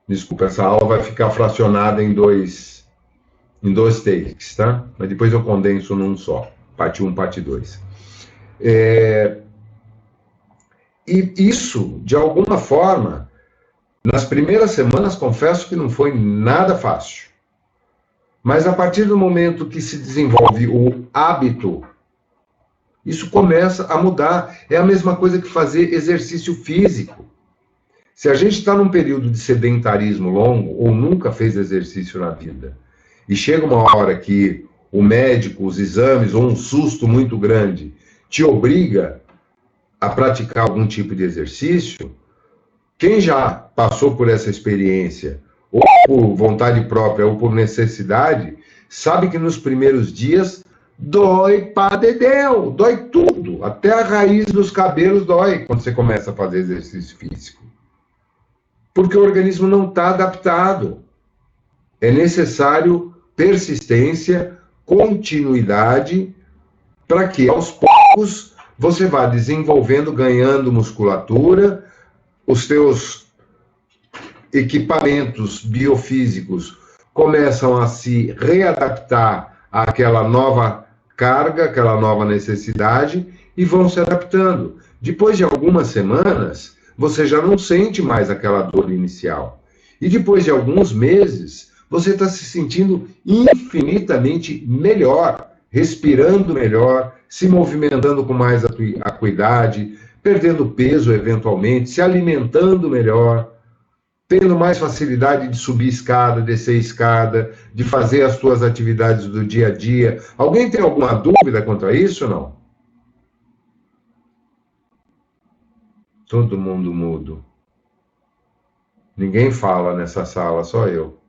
Desculpa, essa aula vai ficar fracionada em dois takes, tá? Mas depois eu condenso num só, parte 1, parte 2. E isso, de alguma forma, nas primeiras semanas, confesso que não foi nada fácil. Mas a partir do momento que se desenvolve o hábito, isso começa a mudar. É a mesma coisa que fazer exercício físico. Se a gente está num período de sedentarismo longo, ou nunca fez exercício na vida, e chega uma hora que o médico, os exames, ou um susto muito grande, te obriga a praticar algum tipo de exercício, quem já passou por essa experiência, ou por vontade própria, ou por necessidade, sabe que nos primeiros dias dói pra dedéu, dói tudo, até a raiz dos cabelos dói quando você começa a fazer exercício físico. Porque o organismo não está adaptado. É necessário persistência, continuidade, para que aos poucos você vá desenvolvendo, ganhando musculatura, os teus equipamentos biofísicos começam a se readaptar àquela nova carga, aquela nova necessidade, e vão se adaptando. Depois de algumas semanas, você já não sente mais aquela dor inicial. E depois de alguns meses, você está se sentindo infinitamente melhor, respirando melhor, se movimentando com mais acuidade, perdendo peso eventualmente, se alimentando melhor, tendo mais facilidade de subir escada, descer escada, de fazer as suas atividades do dia a dia. Alguém tem alguma dúvida quanto a isso ou não? Todo mundo mudo. Ninguém fala nessa sala, só eu.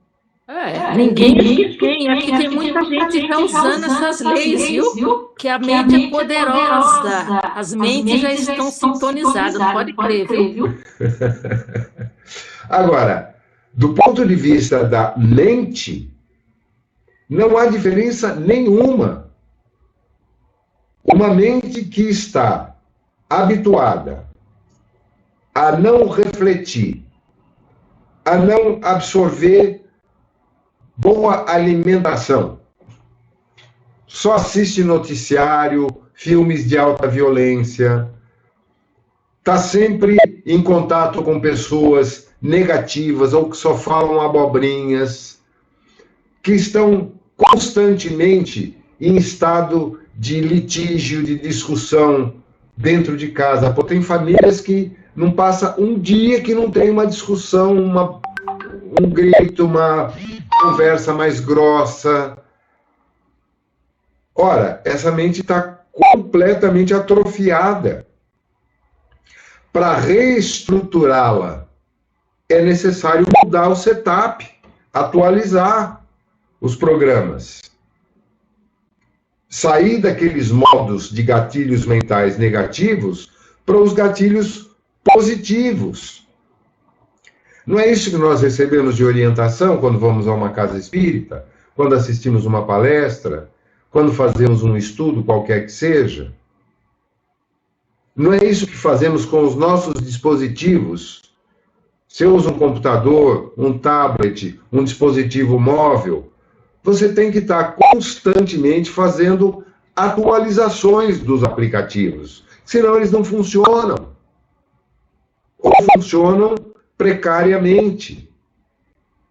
Ninguém tem. Aqui tem muita gente já usando essas leis, viu? Que a mente é poderosa. As mentes já estão sintonizadas, pode crer, viu? Agora, do ponto de vista da mente, não há diferença nenhuma. Uma mente que está habituada a não refletir, a não absorver boa alimentação, só assiste noticiário, filmes de alta violência, está sempre em contato com pessoas negativas ou que só falam abobrinhas, que estão constantemente em estado de litígio, de discussão dentro de casa. Pô, tem famílias que não passa um dia que não tem uma discussão, um grito, uma conversa mais grossa. Ora, essa mente está completamente atrofiada. Para reestruturá-la, é necessário mudar o setup, atualizar os programas. Sair daqueles modos de gatilhos mentais negativos para os gatilhos positivos. Não é isso que nós recebemos de orientação quando vamos a uma casa espírita, quando assistimos uma palestra, quando fazemos um estudo qualquer que seja? Não é isso que fazemos com os nossos dispositivos? Se eu uso um computador, um tablet, um dispositivo móvel, você tem que estar constantemente fazendo atualizações dos aplicativos, senão eles não funcionam. Ou funcionam precariamente.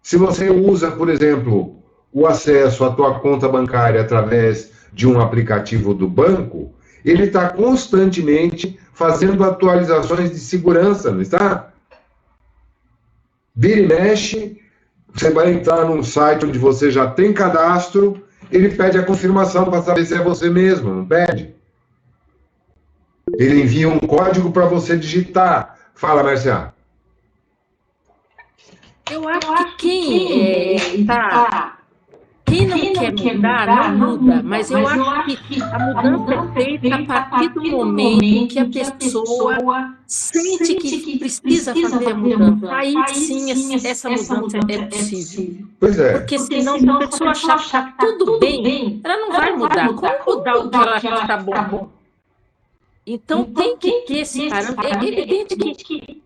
Se você usa, por exemplo, o acesso à tua conta bancária através de um aplicativo do banco, ele está constantemente fazendo atualizações de segurança, não está? Vira e mexe, você vai entrar num site onde você já tem cadastro, ele pede a confirmação para saber se é você mesmo, não pede? Ele envia um código para você digitar. Fala, Marcia. Eu acho que quem não quer mudar, não muda. Mas eu acho que a mudança é feita a partir do momento em que a pessoa sente que precisa fazer a mudança. Aí sim, essa mudança é possível. Pois é. Porque senão, se a pessoa achar que tudo bem, ela não vai mudar. Como mudar o que ela acha que está bom? Então, tem que ter esse parâmetro. É evidente que,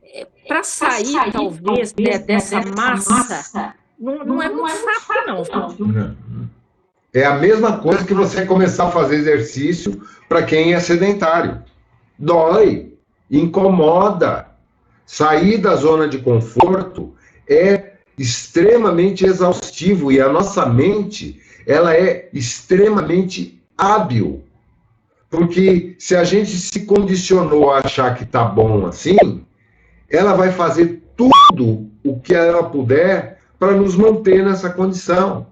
para sair, talvez, dessa massa, não é muito fácil, não. Não. É a mesma coisa que você começar a fazer exercício para quem é sedentário. Dói, incomoda. Sair da zona de conforto é extremamente exaustivo e a nossa mente, ela é extremamente hábil. Porque se a gente se condicionou a achar que tá bom assim, ela vai fazer tudo o que ela puder para nos manter nessa condição.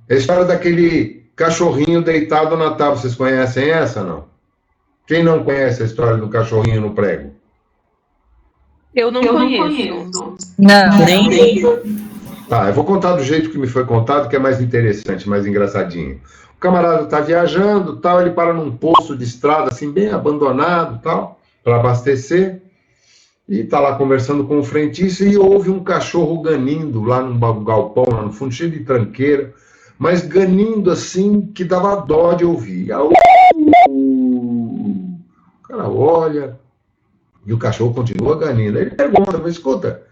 É a história daquele cachorrinho deitado na tábua. Vocês conhecem essa, não? Quem não conhece a história do cachorrinho no prego? Eu não conheço. Não. Nem. Tá, eu vou contar do jeito que me foi contado, que é mais interessante, mais engraçadinho. O camarada tá viajando, tal, ele para num poço de estrada, assim, bem abandonado, tal, para abastecer, e tá lá conversando com o frentista e ouve um cachorro ganindo lá num galpão, lá no fundo, cheio de tranqueira, mas ganindo assim, que dava dó de ouvir. O cara olha, e o cachorro continua ganindo. Aí ele pergunta, mas escuta,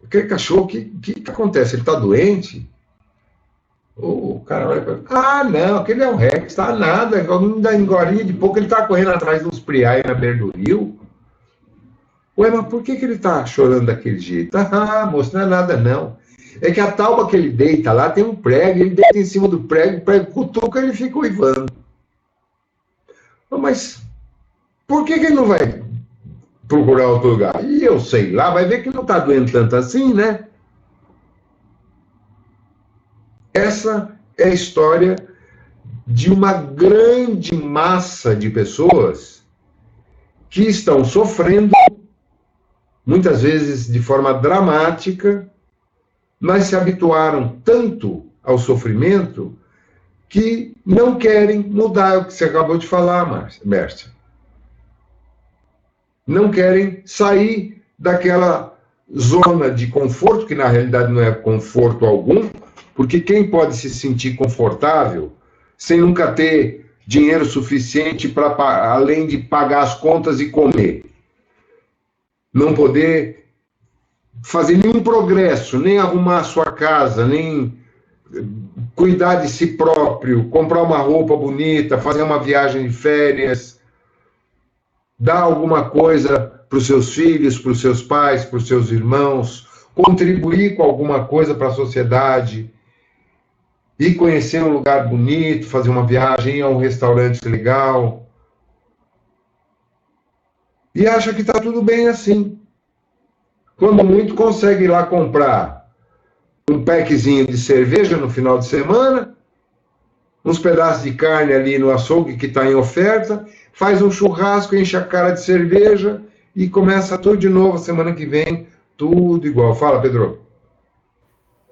aquele cachorro, o que acontece? Ele está doente? O cara olha para ah, não, aquele é um Rex, tá nada, da engolinha de pouco ele está correndo atrás dos priais na beira do rio. Ué, mas por que ele está chorando daquele jeito? Ah, moço, não é nada não. É que a tábua que ele deita lá tem um prego, ele deita em cima do prego, o prego cutuca e ele fica uivando. Mas por que ele não vai procurar outro lugar? E eu sei lá, vai ver que não está doendo tanto assim, né? Essa é a história de uma grande massa de pessoas que estão sofrendo, muitas vezes de forma dramática, mas se habituaram tanto ao sofrimento que não querem mudar, é o que você acabou de falar, Mércia. Não querem sair daquela zona de conforto, que na realidade não é conforto algum, porque quem pode se sentir confortável sem nunca ter dinheiro suficiente para, além de pagar as contas e comer, não poder fazer nenhum progresso, nem arrumar a sua casa, nem cuidar de si próprio, comprar uma roupa bonita, fazer uma viagem de férias, dar alguma coisa para os seus filhos, para os seus pais, para os seus irmãos, contribuir com alguma coisa para a sociedade, ir conhecer um lugar bonito, fazer uma viagem, ir a um restaurante legal, e acha que está tudo bem assim. Quando muito, consegue ir lá comprar um packzinho de cerveja no final de semana, uns pedaços de carne ali no açougue que está em oferta, faz um churrasco, enche a cara de cerveja e começa tudo de novo semana que vem, tudo igual. Fala, Pedro.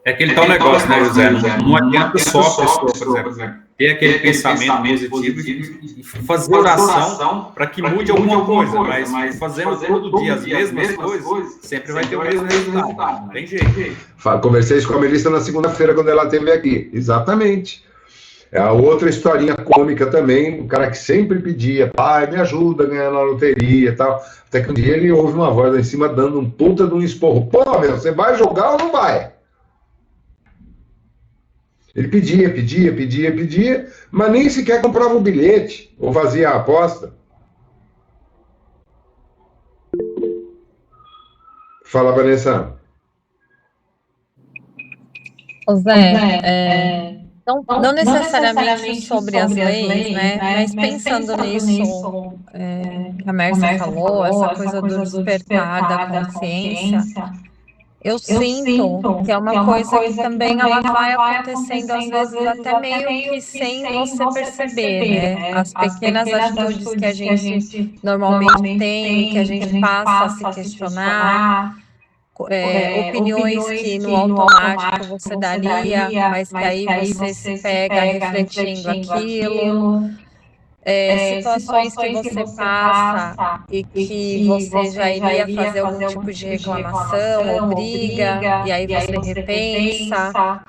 É aquele tal negócio, né, José? Não adianta só a pessoa, por exemplo, ter aquele pensamento positivo e fazer oração para que mude alguma coisa, mas fazendo todo dia as mesmas coisas, sempre vai ter o mesmo resultado. Não tem jeito. Conversei isso com a Melissa na segunda-feira, quando ela esteve aqui. Exatamente. É a outra historinha cômica também, o cara que sempre pedia, pai, me ajuda a ganhar na loteria e tal. Até que um dia ele ouve uma voz lá em cima dando um puta de um esporro. Pô, meu, você vai jogar ou não vai? Ele pedia, mas nem sequer comprava um bilhete ou fazia a aposta. Fala, Vanessa. Zé, não necessariamente sobre as leis, né? Mas pensando nisso que a Mércia falou, essa coisa do despertar da consciência, eu sinto que é uma coisa que também ela vai acontecendo às vezes até meio que sem você perceber, né? As pequenas atitudes que a gente normalmente tem, que a gente passa a se questionar, opiniões que no automático você daria, mas que aí você se pega refletindo aquilo. Situações que você passa e que você já iria fazer algum tipo de reclamação ou briga, e aí você repensa,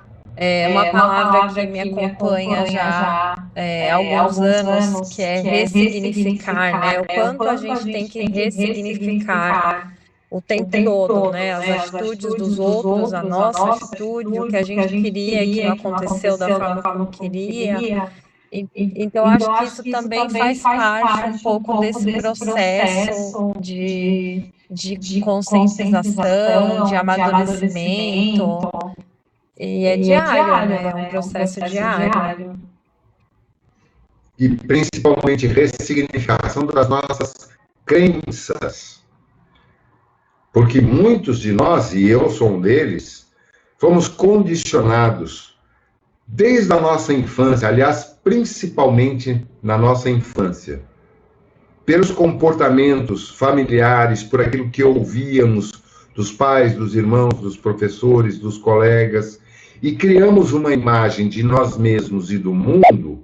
Uma palavra que me acompanha já há alguns anos, que é ressignificar, né? O quanto a gente tem que ressignificar o tempo todo, né? As atitudes dos outros, a nossa atitude, o que a gente queria e que não aconteceu da forma como queria. Então, acho que isso também faz parte um pouco desse processo de conscientização, de amadurecimento. E é diário, né? É um processo diário. E principalmente ressignificação das nossas crenças. Porque muitos de nós, e eu sou um deles, fomos condicionados desde a nossa infância, aliás, principalmente na nossa infância, pelos comportamentos familiares, por aquilo que ouvíamos dos pais, dos irmãos, dos professores, dos colegas, e criamos uma imagem de nós mesmos e do mundo,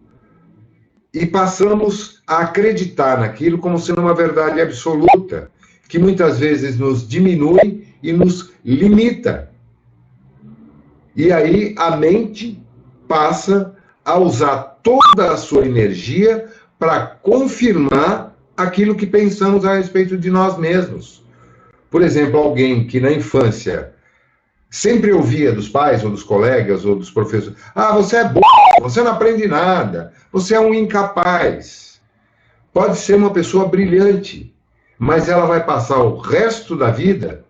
e passamos a acreditar naquilo como sendo uma verdade absoluta, que muitas vezes nos diminui e nos limita. E aí a mente passa a usar toda a sua energia para confirmar aquilo que pensamos a respeito de nós mesmos. Por exemplo, alguém que na infância sempre ouvia dos pais, ou dos colegas, ou dos professores: ah, você é burro, você não aprende nada, você é um incapaz. Pode ser uma pessoa brilhante, mas ela vai passar o resto da vida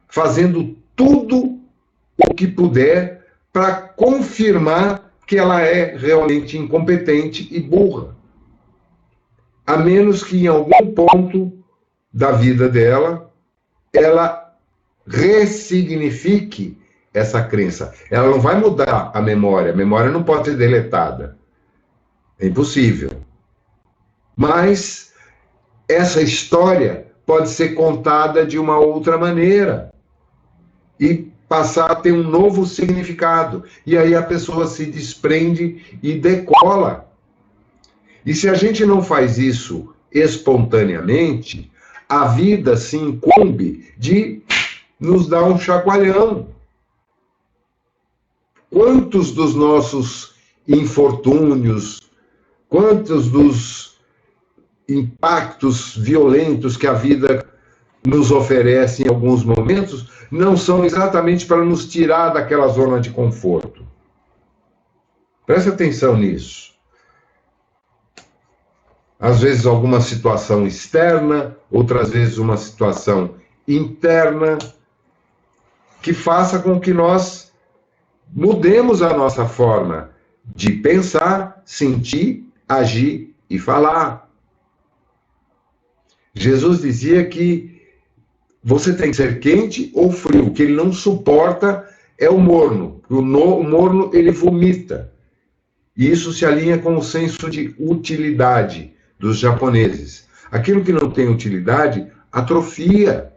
fazendo tudo o que puder para confirmar que ela é realmente incompetente e burra. A menos que em algum ponto da vida dela, ela ressignifique essa crença. Ela não vai mudar a memória não pode ser deletada. É impossível. Mas essa história pode ser contada de uma outra maneira e passar a ter um novo significado. E aí a pessoa se desprende e decola. E se a gente não faz isso espontaneamente, a vida se incumbe de nos dar um chacoalhão. Quantos dos nossos infortúnios, quantos dos impactos violentos que a vida nos oferece em alguns momentos não são exatamente para nos tirar daquela zona de conforto? Preste atenção nisso. Às vezes alguma situação externa, outras vezes uma situação interna, que faça com que nós mudemos a nossa forma de pensar, sentir, agir e falar. Jesus dizia que você tem que ser quente ou frio. O que ele não suporta é o morno. O morno, ele vomita. E isso se alinha com o senso de utilidade dos japoneses. Aquilo que não tem utilidade atrofia.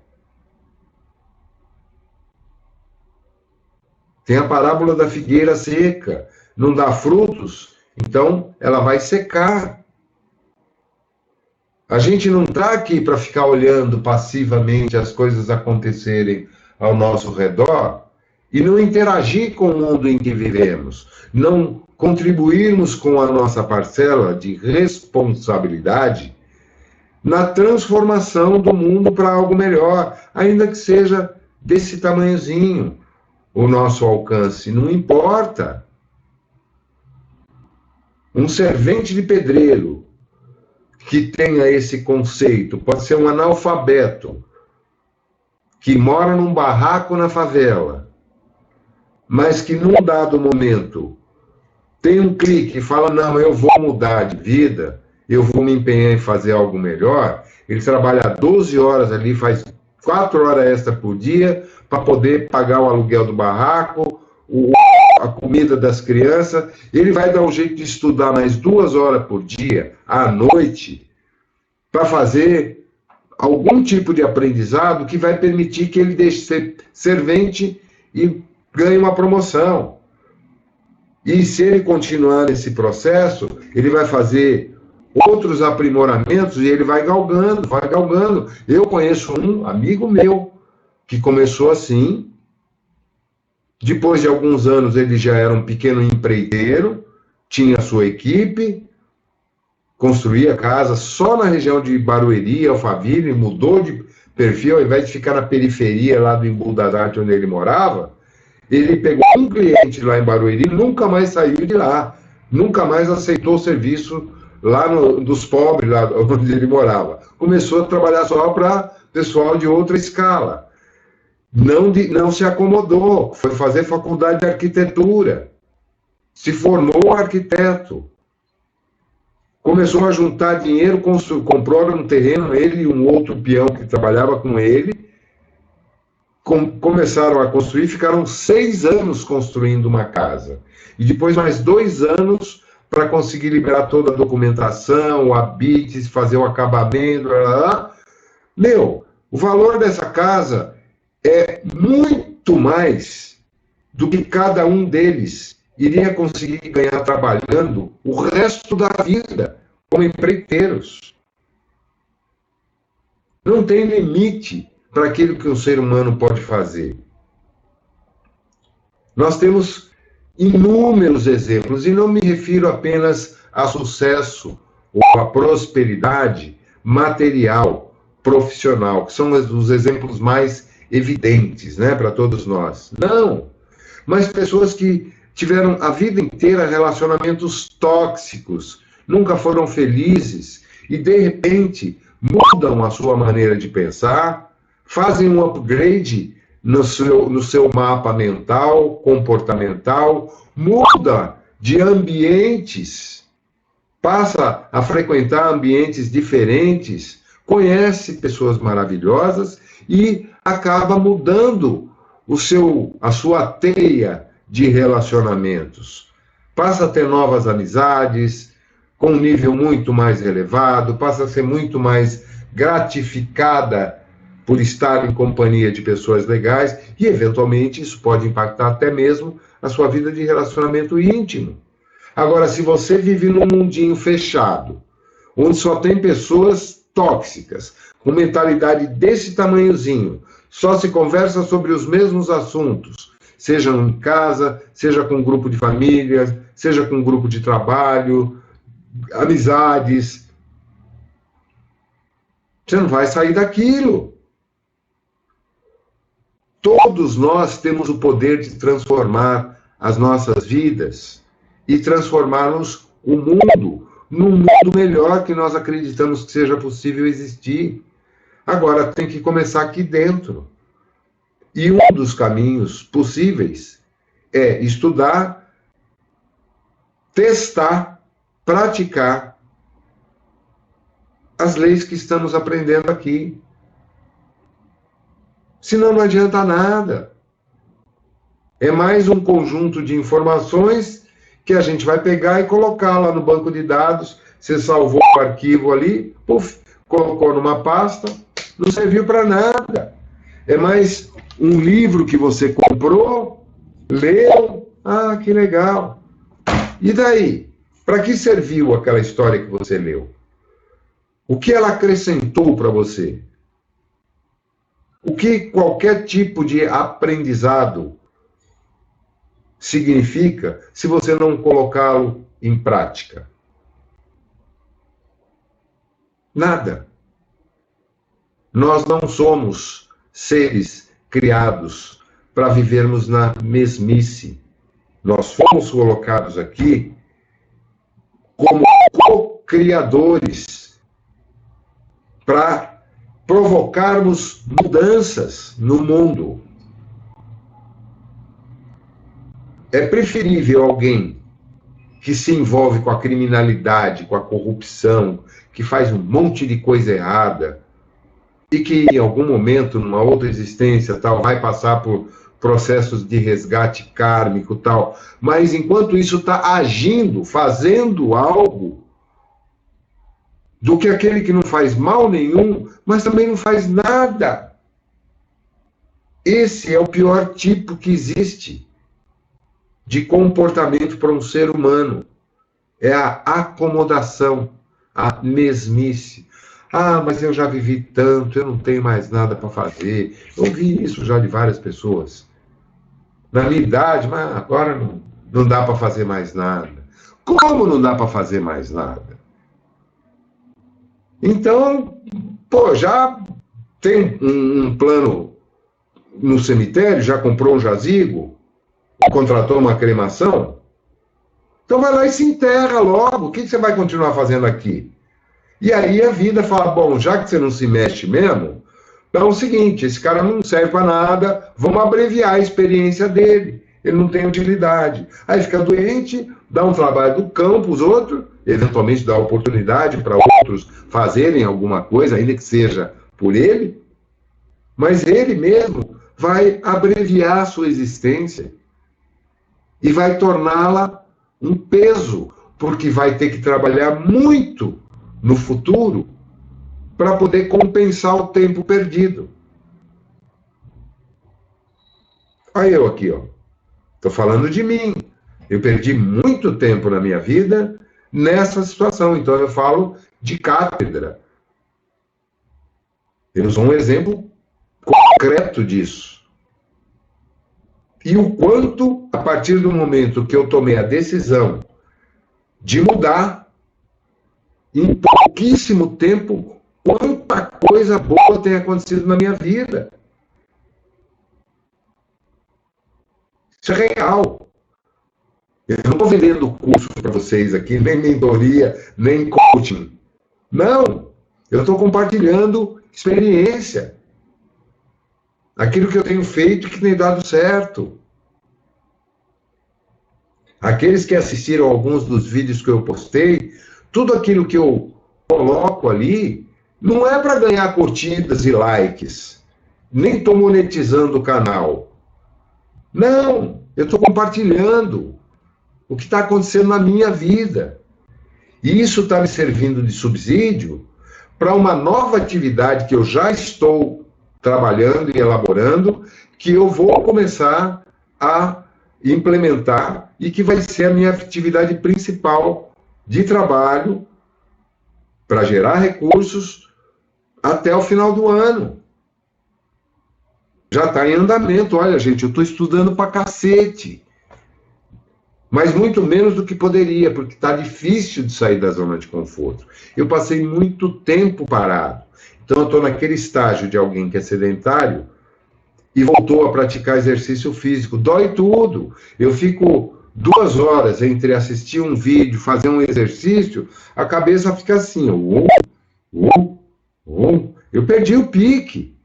Tem a parábola da figueira seca. Não dá frutos, então ela vai secar. A gente não está aqui para ficar olhando passivamente as coisas acontecerem ao nosso redor e não interagir com o mundo em que vivemos, não contribuirmos com a nossa parcela de responsabilidade na transformação do mundo para algo melhor, ainda que seja desse tamanhozinho o nosso alcance, não importa. Um servente de pedreiro que tenha esse conceito, pode ser um analfabeto, que mora num barraco na favela, mas que num dado momento tem um clique e fala: não, eu vou mudar de vida, eu vou me empenhar em fazer algo melhor. Ele trabalha 12 horas ali, faz 4 horas extra por dia, para poder pagar o aluguel do barraco, a comida das crianças. Ele vai dar um jeito de estudar mais 2 horas por dia, à noite, para fazer algum tipo de aprendizado que vai permitir que ele deixe de ser servente e ganhe uma promoção. E se ele continuar nesse processo, ele vai fazer outros aprimoramentos e ele vai galgando, vai galgando. Eu conheço um amigo meu que começou assim Depois de alguns anos, ele já era um pequeno empreiteiro, tinha a sua equipe, construía casa só na região de Barueri, Alphaville, mudou de perfil, ao invés de ficar na periferia lá do Embu das Artes, onde ele morava, ele pegou um cliente lá em Barueri, nunca mais saiu de lá, nunca mais aceitou o serviço lá dos pobres, lá onde ele morava. Começou a trabalhar só para pessoal de outra escala. Não se acomodou, foi fazer faculdade de arquitetura, se formou arquiteto, começou a juntar dinheiro, comprou um terreno, ele e um outro peão que trabalhava com ele, começaram a construir, ficaram 6 anos construindo uma casa. E depois mais 2 anos para conseguir liberar toda a documentação, o habite, fazer o acabamento, blá, blá, blá. Meu, o valor dessa casa é muito mais do que cada um deles iria conseguir ganhar trabalhando o resto da vida como empreiteiros. Não tem limite para aquilo que um ser humano pode fazer. Nós temos inúmeros exemplos, e não me refiro apenas a sucesso ou a prosperidade material, profissional, que são os exemplos mais evidentes, né, para todos nós. Não, mas pessoas que tiveram a vida inteira relacionamentos tóxicos, nunca foram felizes e, de repente, mudam a sua maneira de pensar, fazem um upgrade no seu mapa mental, comportamental, muda de ambientes, passa a frequentar ambientes diferentes, conhece pessoas maravilhosas e acaba mudando a sua teia de relacionamentos. Passa a ter novas amizades, com um nível muito mais elevado, passa a ser muito mais gratificada por estar em companhia de pessoas legais, e, eventualmente, isso pode impactar até mesmo a sua vida de relacionamento íntimo. Agora, se você vive num mundinho fechado, onde só tem pessoas tóxicas, com mentalidade desse tamanhozinho, só se conversa sobre os mesmos assuntos, seja em casa, seja com um grupo de família, seja com um grupo de trabalho, amizades, você não vai sair daquilo. Todos nós temos o poder de transformar as nossas vidas e transformarmos o mundo num mundo melhor que nós acreditamos que seja possível existir. Agora, tem que começar aqui dentro. E um dos caminhos possíveis é estudar, testar, praticar as leis que estamos aprendendo aqui. Senão não adianta nada. É mais um conjunto de informações que a gente vai pegar e colocar lá no banco de dados. Você salvou o arquivo ali, puf, colocou numa pasta, não serviu para nada. É mais um livro que você comprou, leu, que legal. E daí? Para que serviu aquela história que você leu? O que ela acrescentou para você? O que qualquer tipo de aprendizado significa se você não colocá-lo em prática? Nada. Nós não somos seres criados para vivermos na mesmice. Nós fomos colocados aqui como co-criadores para provocarmos mudanças no mundo. É preferível alguém que se envolve com a criminalidade, com a corrupção, que faz um monte de coisa errada e que em algum momento, numa outra existência, tal, vai passar por processos de resgate kármico, tal, mas enquanto isso está agindo, fazendo algo, do que aquele que não faz mal nenhum, mas também não faz nada. Esse é o pior tipo que existe de comportamento para um ser humano. É a acomodação, a mesmice. Mas eu já vivi tanto, eu não tenho mais nada para fazer. Eu ouvi isso já de várias pessoas. na minha idade, mas agora não dá para fazer mais nada. Como não dá para fazer mais nada? Então, pô, já tem um plano no cemitério, já comprou um jazigo, contratou uma cremação, então vai lá e se enterra logo. O que você vai continuar fazendo aqui? E aí a vida fala, bom, já que você não se mexe mesmo, então é o seguinte, esse cara não serve para nada, vamos abreviar a experiência dele, ele não tem utilidade. Aí fica doente, dá um trabalho do cão para os outros, eventualmente dá oportunidade para outros fazerem alguma coisa, ainda que seja por ele, mas ele mesmo vai abreviar a sua existência e vai torná-la um peso, porque vai ter que trabalhar muito no futuro para poder compensar o tempo perdido. Olha eu aqui, ó. Estou falando de mim. Eu perdi muito tempo na minha vida nessa situação, então eu falo de cátedra. Eu sou um exemplo concreto disso. E o quanto, a partir do momento que eu tomei a decisão de mudar, em pouquíssimo tempo, quanta coisa boa tem acontecido na minha vida. Isso é real. Eu não estou vendendo curso para vocês aqui, nem mentoria, nem coaching. Não. Eu estou compartilhando experiência. Aquilo que eu tenho feito e que tem dado certo. Aqueles que assistiram alguns dos vídeos que eu postei, tudo aquilo que eu coloco ali, não é para ganhar curtidas e likes. Nem estou monetizando o canal. Não, eu estou compartilhando o que está acontecendo na minha vida. E isso está me servindo de subsídio para uma nova atividade que eu já estou trabalhando e elaborando, que eu vou começar a implementar e que vai ser a minha atividade principal de trabalho para gerar recursos até o final do ano. Já está em andamento. Olha, gente, eu estou estudando para cacete. Mas muito menos do que poderia, porque está difícil de sair da zona de conforto. Eu passei muito tempo parado. Então, eu estou naquele estágio de alguém que é sedentário e voltou a praticar exercício físico. Dói tudo. Eu fico 2 horas entre assistir um vídeo, fazer um exercício, a cabeça fica assim. Eu perdi o pique.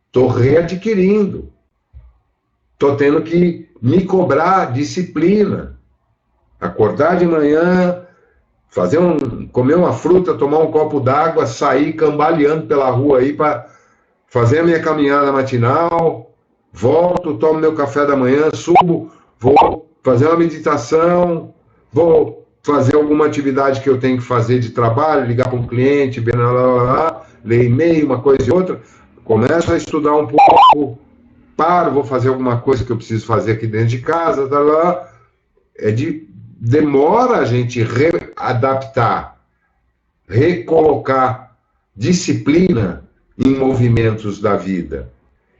Estou readquirindo. Estou tendo que me cobrar disciplina. Acordar de manhã, comer uma fruta, tomar um copo d'água, sair cambaleando pela rua aí para fazer a minha caminhada matinal, volto, tomo meu café da manhã, subo, vou fazer uma meditação, vou fazer alguma atividade que eu tenho que fazer de trabalho, ligar para um cliente, ler e-mail, uma coisa e outra, começo a estudar um pouco, paro, vou fazer alguma coisa que eu preciso fazer aqui dentro de casa, demora a gente readaptar, recolocar disciplina em movimentos da vida.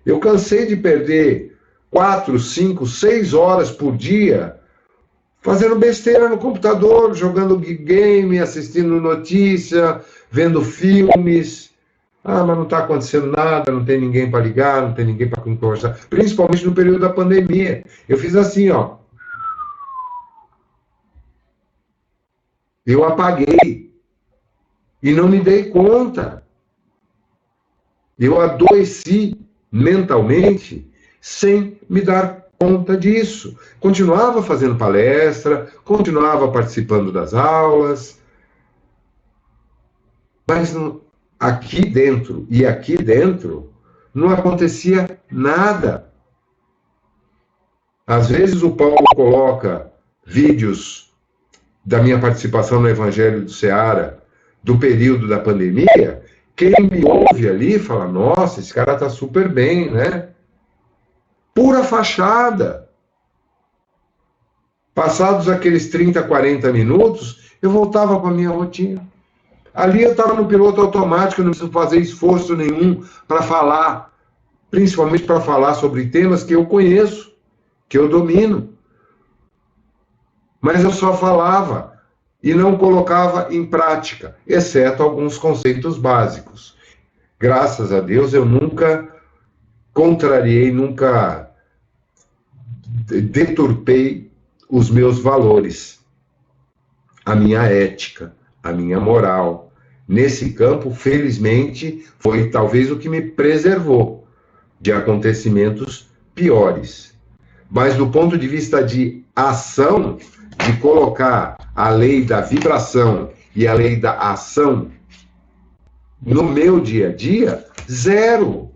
Eu cansei de perder 4, 5, 6 horas por dia fazendo besteira no computador, jogando game, assistindo notícia, vendo filmes. Ah, mas não está acontecendo nada, não tem ninguém para ligar, não tem ninguém para conversar. Principalmente no período da pandemia. Eu fiz assim, ó. Eu apaguei e não me dei conta. Eu adoeci mentalmente sem me dar conta disso. Continuava fazendo palestra, continuava participando das aulas, mas aqui dentro não acontecia nada. Às vezes o Paulo coloca vídeos da minha participação no Evangelho do Ceará, do período da pandemia, quem me ouve ali fala, nossa, esse cara está super bem, né? Pura fachada. Passados aqueles 30, 40 minutos, eu voltava para a minha rotina. Ali eu estava no piloto automático, eu não preciso fazer esforço nenhum para falar, principalmente para falar sobre temas que eu conheço, que eu domino. Mas eu só falava e não colocava em prática, exceto alguns conceitos básicos. Graças a Deus, eu nunca contrariei, nunca deturpei os meus valores, a minha ética, a minha moral. Nesse campo, felizmente, foi talvez o que me preservou de acontecimentos piores. Mas do ponto de vista de ação, de colocar a lei da vibração e a lei da ação no meu dia a dia, zero.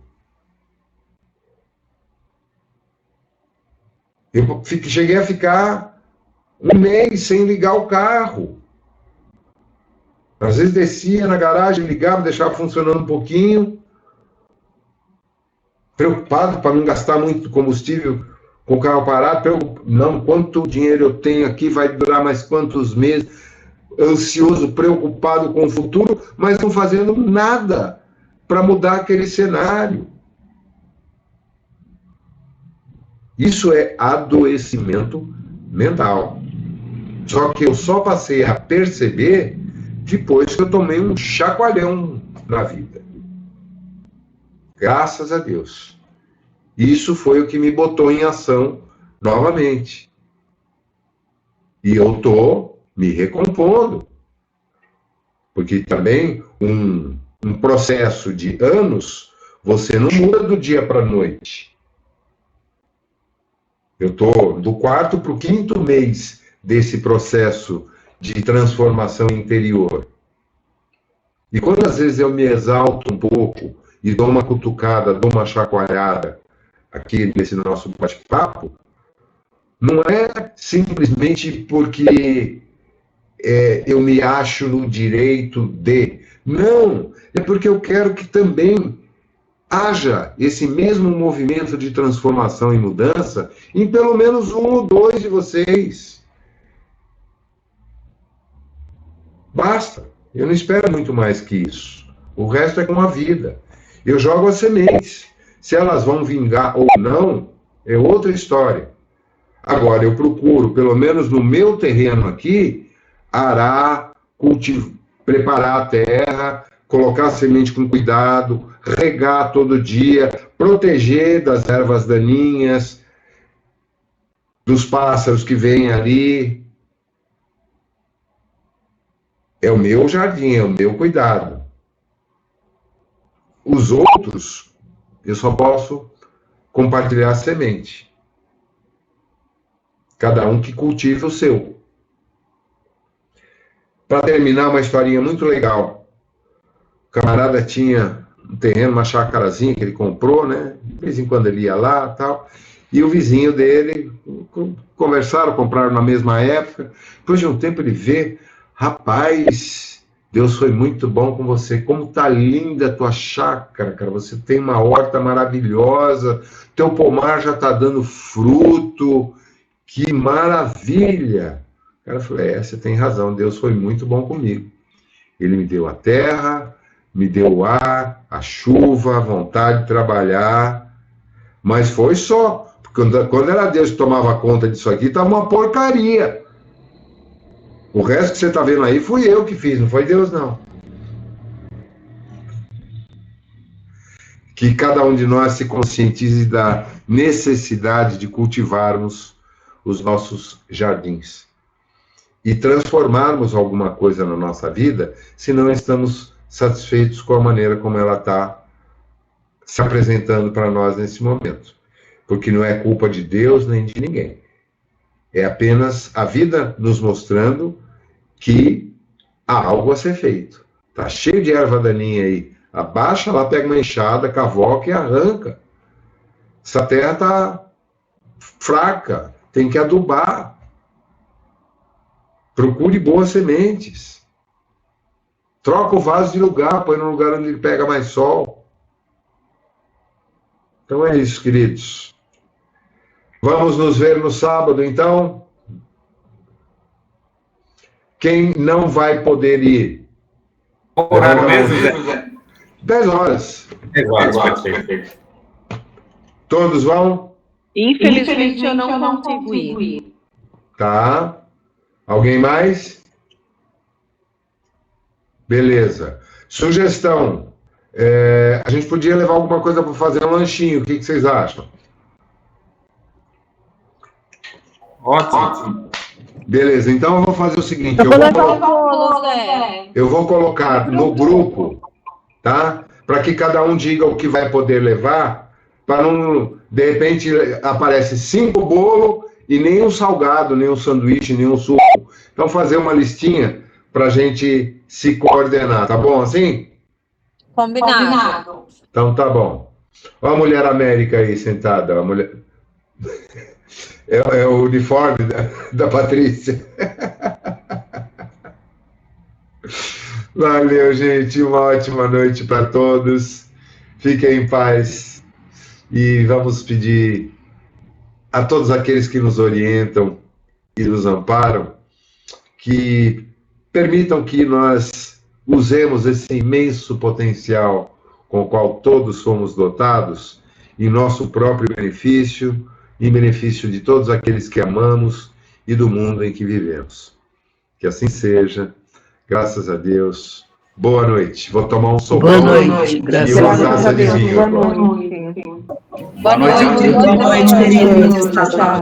Eu cheguei a ficar um mês sem ligar o carro. Às vezes descia na garagem, ligava, deixava funcionando um pouquinho, preocupado para não gastar muito combustível com o carro parado, não, quanto dinheiro eu tenho aqui, vai durar mais quantos meses, ansioso, preocupado com o futuro, mas não fazendo nada para mudar aquele cenário. Isso é adoecimento mental. Só que eu só passei a perceber depois que eu tomei um chacoalhão na vida. Graças a Deus. Isso foi o que me botou em ação novamente. E eu estou me recompondo. Porque também um processo de anos, você não muda do dia para a noite. Eu estou do 4º para o 5º mês desse processo de transformação interior. E quando às vezes eu me exalto um pouco e dou uma cutucada, dou uma chacoalhada aqui nesse nosso bate-papo, não é simplesmente porque eu me acho no direito de. Não, é porque eu quero que também haja esse mesmo movimento de transformação e mudança em pelo menos 1 ou 2 de vocês. Basta. Eu não espero muito mais que isso. O resto é com a vida. Eu jogo as sementes. Se elas vão vingar ou não, é outra história. Agora, eu procuro, pelo menos no meu terreno aqui, arar, cultivar, preparar a terra, colocar a semente com cuidado, regar todo dia, proteger das ervas daninhas, dos pássaros que vêm ali. É o meu jardim, é o meu cuidado. Os outros, eu só posso compartilhar a semente. Cada um que cultive o seu. Para terminar, uma historinha muito legal. O camarada tinha um terreno, uma chácarazinha que ele comprou, né? De vez em quando ele ia lá e tal. E o vizinho dele, conversaram, compraram na mesma época. Depois de um tempo ele vê, rapaz, Deus foi muito bom com você. Como tá linda a tua chácara, cara. Você tem uma horta maravilhosa. Teu pomar já tá dando fruto. Que maravilha! O cara falou, você tem razão, Deus foi muito bom comigo. Ele me deu a terra, me deu o ar, a chuva, a vontade de trabalhar, mas foi só. Quando era Deus que tomava conta disso aqui, estava uma porcaria. O resto que você está vendo aí fui eu que fiz, não foi Deus, não. Que cada um de nós se conscientize da necessidade de cultivarmos os nossos jardins e transformarmos alguma coisa na nossa vida, se não estamos satisfeitos com a maneira como ela está se apresentando para nós nesse momento. Porque não é culpa de Deus nem de ninguém. É apenas a vida nos mostrando que há algo a ser feito. Está cheio de erva daninha aí. Abaixa lá, pega uma enxada, cavoca e arranca. Essa terra está fraca, tem que adubar. Procure boas sementes. Troca o vaso de lugar, põe no lugar onde ele pega mais sol. Então é isso, queridos. Vamos nos ver no sábado, então. Quem não vai poder ir? Horário mesmo, Zé? 10 horas. 10 horas, perfeito. Todos vão? Infelizmente, eu não consigo ir. Tá. Alguém mais? Beleza. Sugestão. A gente podia levar alguma coisa para fazer um lanchinho. O que vocês acham? Ótimo. Beleza, então eu vou fazer o seguinte. Eu vou colocar no grupo, tá? Para que cada um diga o que vai poder levar, para não, de repente, aparece 5 bolos e nem um salgado, nem um sanduíche, nem um suco. Então, fazer uma listinha para a gente se coordenar, tá bom assim? Combinado. Então, tá bom. Olha a Mulher América aí sentada. A mulher... é o uniforme da Patrícia. Valeu, gente. Uma ótima noite para todos. Fiquem em paz. E vamos pedir a todos aqueles que nos orientam e nos amparam que permitam que nós usemos esse imenso potencial com o qual todos somos dotados em nosso próprio benefício, em benefício de todos aqueles que amamos e do mundo em que vivemos. Que assim seja. Graças a Deus. Boa noite. Vou tomar um sopão. Boa noite. Graças a Deus. Boa noite. Boa noite, queridos. Tchau, tchau.